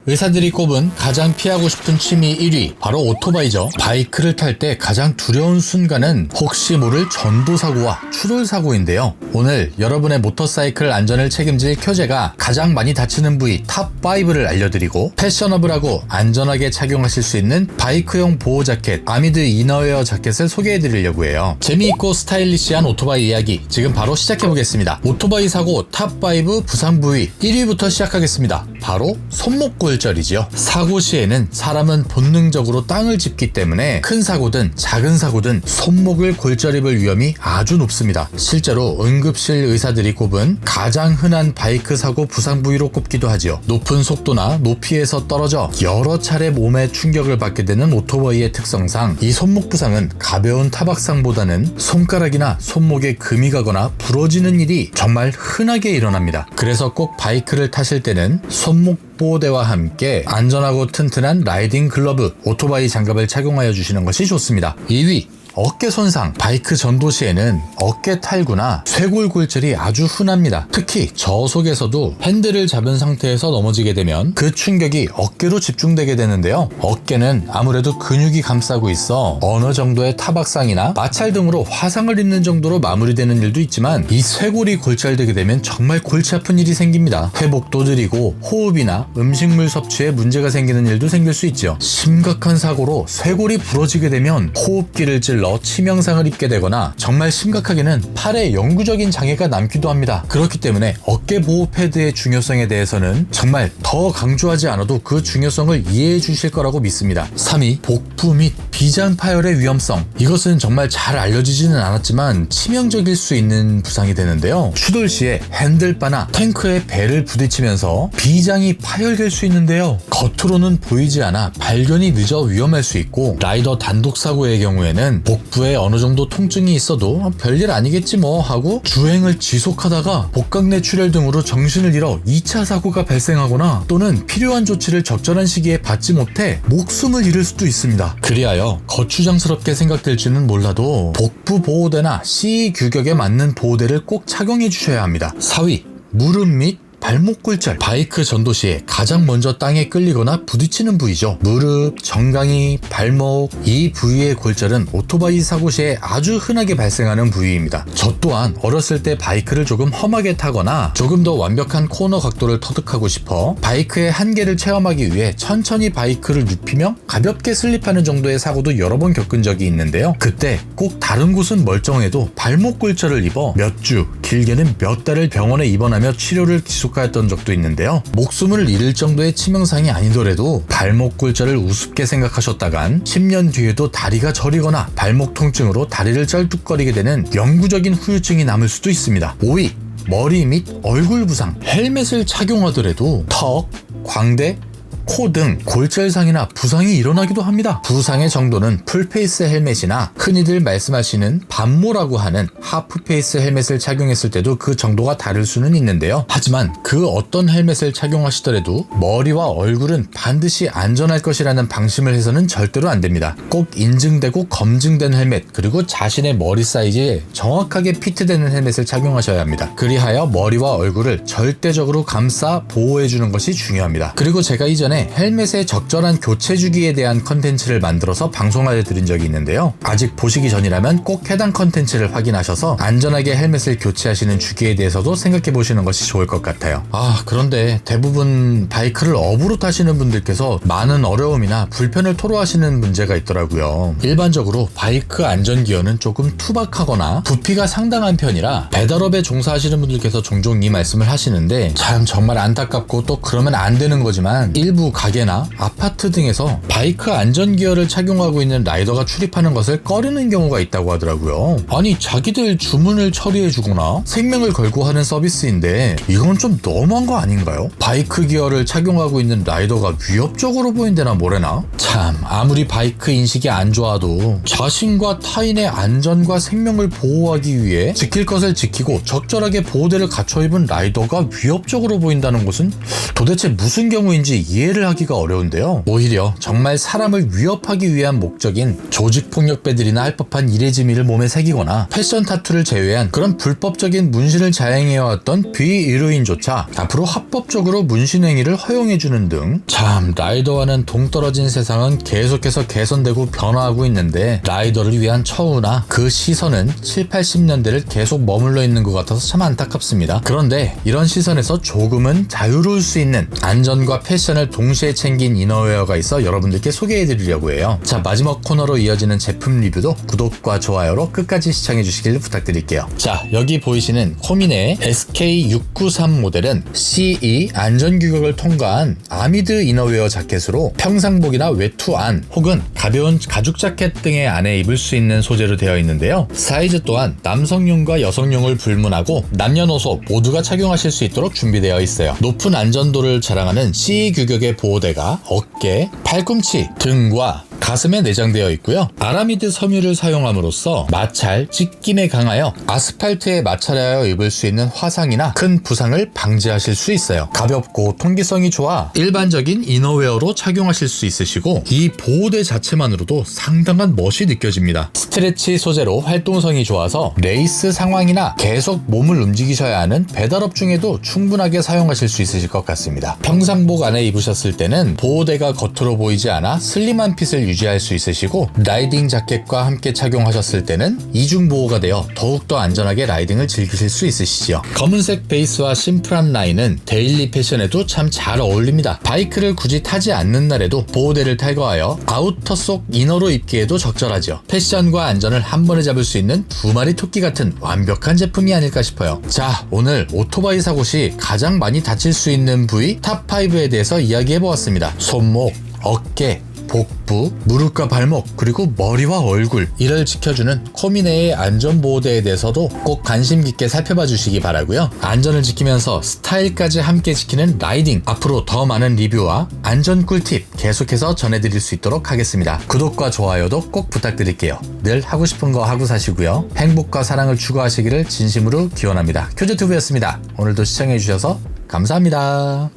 의사들이 꼽은 가장 피하고 싶은 취미 1위, 바로 오토바이죠. 바이크를 탈 때 가장 두려운 순간은 혹시 모를 전도사고와 추돌사고인데요. 오늘 여러분의 모터사이클 안전을 책임질 켜제가 가장 많이 다치는 부위 탑5를 알려드리고, 패셔너블하고 안전하게 착용하실 수 있는 바이크용 보호 자켓 아미드 이너웨어 자켓을 소개해드리려고 해요. 재미있고 스타일리시한 오토바이 이야기 지금 바로 시작해보겠습니다. 오토바이 사고 탑5 부상 부위 1위부터 시작하겠습니다. 바로 손목 골절이지요. 사고 시에는 사람은 본능적으로 땅을 짚기 때문에 큰 사고든 작은 사고든 손목을 골절 입을 위험이 아주 높습니다. 실제로 응급실 의사들이 꼽은 가장 흔한 바이크 사고 부상 부위로 꼽기도 하지요. 높은 속도나 높이에서 떨어져 여러 차례 몸에 충격을 받게 되는 오토바이의 특성상 이 손목 부상은 가벼운 타박상보다는 손가락이나 손목에 금이 가거나 부러지는 일이 정말 흔하게 일어납니다. 그래서 꼭 바이크를 타실 때는 손목 보호대와 함께 안전하고 튼튼한 라이딩 글러브, 오토바이 장갑을 착용하여 주시는 것이 좋습니다. 2위, 어깨 손상. 바이크 전도 시에는 어깨 탈구나 쇄골 골절이 아주 흔합니다. 특히 저속에서도 핸들을 잡은 상태에서 넘어지게 되면 그 충격이 어깨로 집중되게 되는데요. 어깨는 아무래도 근육이 감싸고 있어 어느 정도의 타박상이나 마찰 등으로 화상을 입는 정도로 마무리되는 일도 있지만, 이 쇄골이 골절되게 되면 정말 골치 아픈 일이 생깁니다. 회복도 느리고 호흡이나 음식물 섭취에 문제가 생기는 일도 생길 수 있죠. 심각한 사고로 쇄골이 부러지게 되면 호흡기를 찔러 치명상을 입게 되거나 정말 심각하게는 팔에 영구적인 장애가 남기도 합니다. 그렇기 때문에 어깨 보호 패드의 중요성에 대해서는 정말 더 강조하지 않아도 그 중요성을 이해해 주실 거라고 믿습니다. 3위, 복부 및 비장 파열의 위험성. 이것은 정말 잘 알려지지는 않았지만 치명적일 수 있는 부상이 되는데요. 추돌 시에 핸들바나 탱크의 배를 부딪히면서 비장이 파열될 수 있는데요. 겉으로는 보이지 않아 발견이 늦어 위험할 수 있고, 라이더 단독 사고의 경우에는 복부에 어느 정도 통증이 있어도 별일 아니겠지 뭐 하고 주행을 지속하다가 복강내 출혈 등으로 정신을 잃어 2차 사고가 발생하거나, 또는 필요한 조치를 적절한 시기에 받지 못해 목숨을 잃을 수도 있습니다. 그리하여 거추장스럽게 생각될지는 몰라도 복부 보호대나 CE 규격에 맞는 보호대를 꼭 착용해 주셔야 합니다. 4위, 무릎 및 발목 골절. 바이크 전도 시에 가장 먼저 땅에 끌리거나 부딪히는 부위죠. 무릎, 정강이, 발목, 이 부위의 골절은 오토바이 사고 시에 아주 흔하게 발생하는 부위입니다. 저 또한 어렸을 때 바이크를 조금 험하게 타거나 조금 더 완벽한 코너 각도를 터득하고 싶어 바이크의 한계를 체험하기 위해 천천히 바이크를 눕히며 가볍게 슬립하는 정도의 사고도 여러 번 겪은 적이 있는데요. 그때 꼭 다른 곳은 멀쩡해도 발목 골절을 입어 몇 주, 길게는 몇 달을 병원에 입원하며 치료를 지속하였던 적도 있는데요. 목숨을 잃을 정도의 치명상이 아니더라도 발목 골절을 우습게 생각하셨다간 10년 뒤에도 다리가 저리거나 발목 통증으로 다리를 쩔뚝거리게 되는 영구적인 후유증이 남을 수도 있습니다. 5위, 머리 및 얼굴 부상. 헬멧을 착용하더라도 턱, 광대, 코 등 골절상이나 부상이 일어나기도 합니다. 부상의 정도는 풀페이스 헬멧이나 흔히들 말씀하시는 반모라고 하는 하프페이스 헬멧을 착용했을 때도 그 정도가 다를 수는 있는데요. 하지만 그 어떤 헬멧을 착용하시더라도 머리와 얼굴은 반드시 안전할 것이라는 방심을 해서는 절대로 안 됩니다. 꼭 인증되고 검증된 헬멧, 그리고 자신의 머리 사이즈에 정확하게 피트되는 헬멧을 착용하셔야 합니다. 그리하여 머리와 얼굴을 절대적으로 감싸 보호해주는 것이 중요합니다. 그리고 제가 이전에 헬멧의 적절한 교체 주기에 대한 컨텐츠를 만들어서 방송하여 드린 적이 있는데요. 아직 보시기 전이라면 꼭 해당 컨텐츠를 확인하셔서 안전하게 헬멧을 교체하시는 주기에 대해서도 생각해 보시는 것이 좋을 것 같아요. 그런데 대부분 바이크를 업으로 타시는 분들께서 많은 어려움이나 불편을 토로하시는 문제가 있더라고요. 일반적으로 바이크 안전기어는 조금 투박하거나 부피가 상당한 편이라 배달업에 종사하시는 분들께서 종종 이 말씀을 하시는데, 참 정말 안타깝고 또 그러면 안 되는 거지만 일부 가게나 아파트 등에서 바이크 안전기어를 착용하고 있는 라이더가 출입하는 것을 꺼리는 경우가 있다고 하더라고요. 아니, 자기들 주문을 처리해주거나 생명을 걸고 하는 서비스인데 이건 좀 너무한 거 아닌가요? 바이크 기어를 착용하고 있는 라이더가 위협적으로 보인대나 뭐래나? 참, 아무리 바이크 인식이 안 좋아도 자신과 타인의 안전과 생명을 보호하기 위해 지킬 것을 지키고 적절하게 보호대를 갖춰 입은 라이더가 위협적으로 보인다는 것은 도대체 무슨 경우인지 이해를 이해를 하기가 어려운데요. 오히려 정말 사람을 위협하기 위한 목적인 조직폭력배들이나 할 법한 이레지미를 몸에 새기거나 패션 타투를 제외한 그런 불법적인 문신을 자행해왔던 비의료인조차 앞으로 합법적으로 문신 행위를 허용해주는 등 참 라이더와는 동떨어진 세상은 계속해서 개선되고 변화하고 있는데 라이더를 위한 처우나 그 시선은 7, 80년대를 계속 머물러 있는 것 같아서 참 안타깝습니다. 그런데 이런 시선에서 조금은 자유로울 수 있는 안전과 패션을 동시에 챙긴 이너웨어가 있어 여러분들께 소개해드리려고 해요. 자, 마지막 코너로 이어지는 제품 리뷰도 구독과 좋아요로 끝까지 시청해주시길 부탁드릴게요. 자, 여기 보이시는 코미네의 SK693 모델은 CE 안전규격을 통과한 아미드 이너웨어 자켓으로 평상복이나 외투 안 혹은 가벼운 가죽 자켓 등의 안에 입을 수 있는 소재로 되어 있는데요. 사이즈 또한 남성용과 여성용을 불문하고 남녀노소 모두가 착용하실 수 있도록 준비되어 있어요. 높은 안전도를 자랑하는 CE 규격의 보호대가 어깨, 팔꿈치, 등과 가슴에 내장되어 있고요. 아라미드 섬유를 사용함으로써 마찰, 찢김에 강하여 아스팔트에 마찰하여 입을 수 있는 화상이나 큰 부상을 방지하실 수 있어요. 가볍고 통기성이 좋아 일반적인 이너웨어로 착용하실 수 있으시고 이 보호대 자체만으로도 상당한 멋이 느껴집니다. 스트레치 소재로 활동성이 좋아서 레이스 상황이나 계속 몸을 움직이셔야 하는 배달업 중에도 충분하게 사용하실 수 있으실 것 같습니다. 평상복 안에 입으셨을 때는 보호대가 겉으로 보이지 않아 슬림한 핏을 유지할 수 있으시고 라이딩 자켓과 함께 착용하셨을 때는 이중 보호가 되어 더욱더 안전하게 라이딩을 즐기실 수 있으시죠. 검은색 베이스와 심플한 라인은 데일리 패션에도 참 잘 어울립니다. 바이크를 굳이 타지 않는 날에도 보호대를 탈거하여 아우터 속 이너로 입기에도 적절하죠. 패션과 안전을 한 번에 잡을 수 있는 두 마리 토끼 같은 완벽한 제품이 아닐까 싶어요. 자, 오늘 오토바이 사고 시 가장 많이 다칠 수 있는 부위 탑5에 대해서 이야기해보았습니다. 손목, 어깨, 복부, 무릎과 발목, 그리고 머리와 얼굴 이를 지켜주는 코미네의 안전보호대에 대해서도 꼭 관심 깊게 살펴봐 주시기 바라고요. 안전을 지키면서 스타일까지 함께 지키는 라이딩, 앞으로 더 많은 리뷰와 안전 꿀팁 계속해서 전해드릴 수 있도록 하겠습니다. 구독과 좋아요도 꼭 부탁드릴게요. 늘 하고 싶은 거 하고 사시고요. 행복과 사랑을 추구하시기를 진심으로 기원합니다. 큐즈튜브였습니다. 오늘도 시청해주셔서 감사합니다.